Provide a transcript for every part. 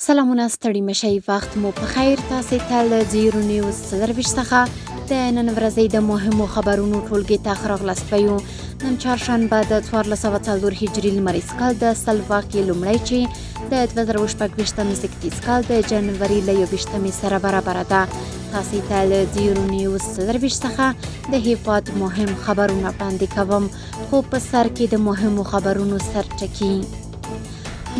سلامونه ستړي مشئ، وخت مو په خیر. تاسې ته له زیرو نیوز 24 څخه د نن ورځې د مهمو خبرونو ټولګې ته ښه راغلاست ویو. نن چهارشنبه د 1404 هجري لمریز کال د سلواکې لومړی چې د 2026 زیږدیز کال د جنوري له 21 سره برابره ده. تاسې ته له زیرو نیوز 24 څخه د هیواد مهم خبرونه وړاندې کوم، خو په سر کې د مهمو خبرونو سرچکي.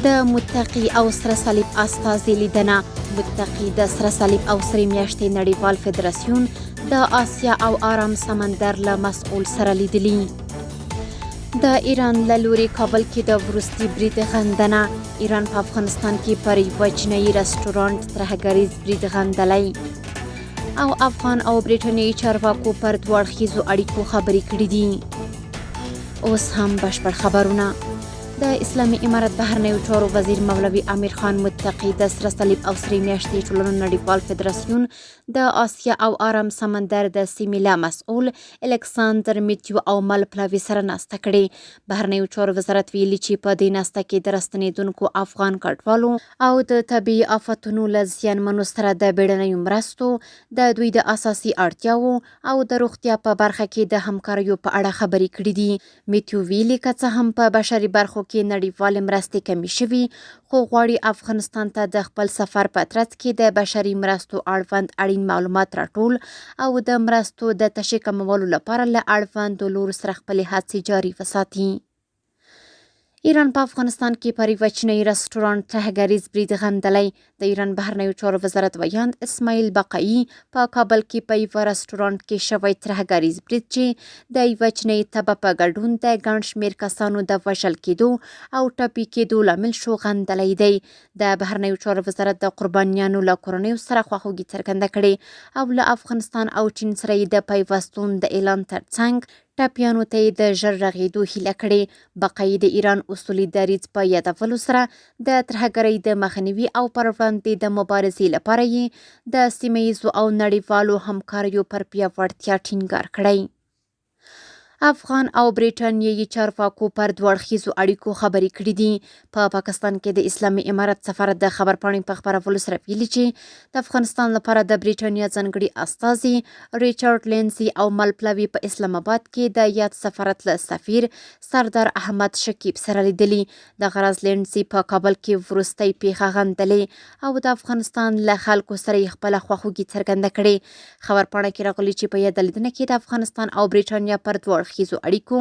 د متقي او سره صلیب استازي لیدنه. متقي د سره صلیب او سرې میاشتې نړیوال فدراسیون د آسیا او آرام سمندر له مسؤل سره لیدلي. د ایران له لوري کابل کې د وروستی برید غندنه. ایران په افغانستان کې پر یوه چینایي رسټورانټ ترهګریز برید غندلی. او افغان او برټانیې چارواکو پر دوه اړخیزو اړیکو خبرې کړې دي. اوس هم بشپړ خبرونه. د اسلامي امارت بهرنیو چارو وزیر مولوي امیر خان متقي د سره صلیب او سرې میاشتې ټولنو نړیوال فدراسیون د آسیا او آرام سمندر د سیمې له مسؤل الکساندر میتیو او مل پلاوي سره ناسته کړې. بهرنیو چارو وزارت ویلي چې په دې ناسته کې د راستنېدونکو افغان کډوالو او د طبیعي آفتونو له زیانمنو سره د بیړنیو مرستو، د دوی د اساسي اړتیاوو او د روغتیا په برخه کې د همکاریو په اړه خبرې کړې دي. میتیو ویلي که څه هم په بشري برخو کې نړیوالې مرستې کمې شوي، خو غواړي افغانستان ته د خپل سفر په ترڅ کې د بشري مرستو اړوند اړین معلومات راټول او د مرستو د تشې کمولو لپاره له اړوندو لورو سره خپلې هڅې جاري وساتي. ایران په افغانستان کې پر یوه چینایي رسټورانټ ترهګریز برید غندلی. د ایران بهرنیو چارو وزارت ویاند اسماعیل بقایي په کابل کې په یوه رسټورانټ کې شوی ترهګریز برید چې د یوه چینایي تبه په ګډون د ګڼ شمېر کسانو د وژل کېدو او ټپي کېدو لامل شو غندلی دی. د بهرنیو چارو وزارت د قربانیانو له کورنیو سره خواخوږي څرګنده کړې او له افغانستان او چین سره یې د پیوستون د اعلان ترڅنګ ټپیانو ته یې د ژر رغېدو هیله کړې. بقایي د ایران اصولي دریځ په یادولو سره د ترهګرۍ د مخنیوي او پر وړاندې د مبارزې لپاره یې د سیمه ییزو او نړیوالو همکاریو پر پیاوړتیا ټینګار کړی. افغان او برټانیې چارواکو پر دوه اړخیزو اړیکو خبرې کړې دي. په پاکستان کې د اسلامي امارت سفارت د خبرپاڼې په خپرولو سره ویلي چې د افغانستان لپاره د برټانیا ځانګړي استازي ریچارډ لینزي او مل پلاوي په اسلام آباد کې د یاد سفارت له سفیر سردار احمد شکیب سره لیدلي. د غرض لینزي په کابل کې وروستی پیښه غندلې او د افغانستان له خلکو سره یې خپله خواخوږي څرګنده کړې. خبرپاڼه کې راغلي چې په یاده لیدنه کې د افغانستان او برټانیا پر دوه اړخیزو اړیکو،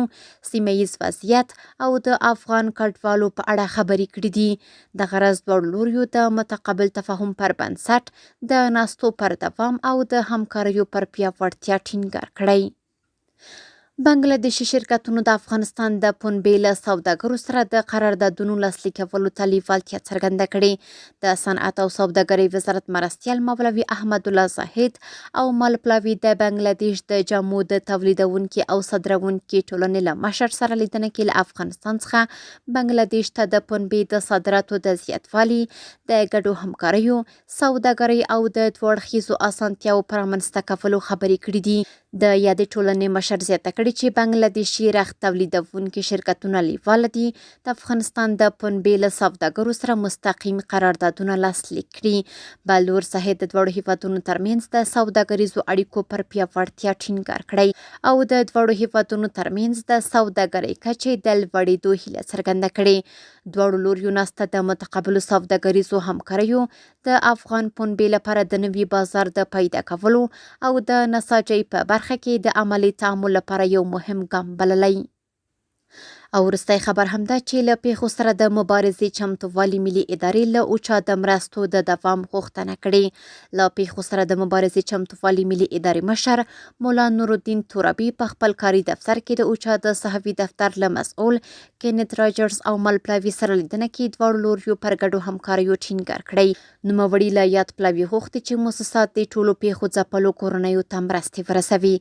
سیمه ییز وضعیت او د افغان کډوالو په اړه خبرې کړې دي. د غرض دواړو لوریو د متقابل تفاهم پر بنسټ د ناستو پر دوام او د همکاریو پر پیاوړتیا ټینګار کړی. بنګلادیشي شرکتونو د افغانستان د پنبې له سوداګرو سره د قراردادونو لاسلیک کولو ته لیوالتیا څرګنده کړې. د صنعت او سوداګرۍ وزارت مرستیال مولوي احمد الله زاهد او مل پلاوي د بنګلادیش د جامو د تولیدونکي او صادروونکي ټولنې له مشر سره لیدنه کې له افغانستان څخه بنګلادیش ته د پنبې د صادراتو د زیاتوالي، د ګډو همکاریو، سوداګرۍ او د دوه اړخیزو اسانتیاوو پر رامنځته کولو خبرې کړې دي. د یادې ټولنې مشر زیاته کړې چې بنګلادیشي رخت تولیدونکي شرکتونه لیواله دي د افغانستان د پنبې له سوداګرو سره مستقیم قراردادونه لاسلیک کړي. بلور صاحب د دواړو هیوادونو ترمنځ د سوداګریزو اړیکو پر پیاوړتیا ټینګار کړی او د دواړو هیوادونو ترمنځ د سوداګرۍ کچې د لوړېدو هیله څرګنده کړې. دواړو لوریو ناسته د متقابلو سوداګریزو همکاریو، د افغان پنبې لپاره د نوي بازار د پیدا کولو او د نساجۍ په برخه کې د عملي تعامل لپاره یو مهم ګام بللی. او وروستی خبر همدا چې له پیښو سره د مبارزې چمتووالي ملي ادارې له اوچا د مرستو د دوام غوښتنه کړې. له پیښو سره د مبارزې چمتووالي ملي ادارې مشر مولا نورالدین تورابي په خپل کاري دفتر کې د اوچا د صحفي دفتر له مسؤل کینت راجرز او مل پلاوي سره لیدنه کې دواړو لوریو پر ګډو همکاریو ټینګار کړی. نوموړي له یاد پلاوي غوښتي چې مؤسسات د ټولو پیښو ځپلو کورنیو ته مرستې ورسوي.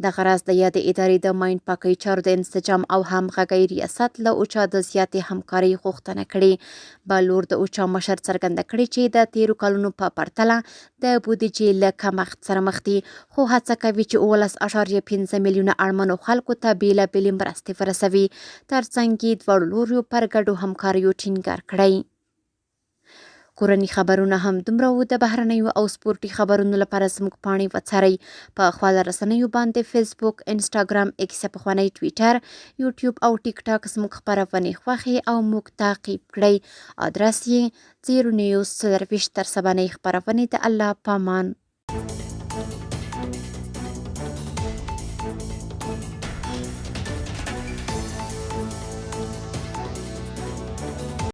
د غرض د یادې ادارې د ماین پاکۍ چارو د انسجام او همغږۍ ریاست له اوچا د زیاتې همکارۍ غوښتنه کړې. بلور د اوچا مشر څرګنده کړې چې د تیرو کلونو په پرتله د بودیجې له کمښت سره مخ دي، خو هڅه کوي چې 11.5 میلیونه اړمنو خلکو ته بېلابېلې مرستې ورسوي. ترڅنګ یې دواړو لوریو پر ګډو همکاریو ټینګار کړی. کورني خبرونه هم دومره وو. د بهرنیو او سپورټي خبرونو لپاره زموږ پاڼې وڅارئ. په خواله رسنیو باندې فیسبوک، انسټاګرام، ایکس پخوانی ټویټر، یوټیوب او ټیک ټاک زموږ خپرونې خوښې او موږ تعقیب کړئ. ادرس یې 0 نیوز 24 تر سبانۍ خپرونې. د الله پامان.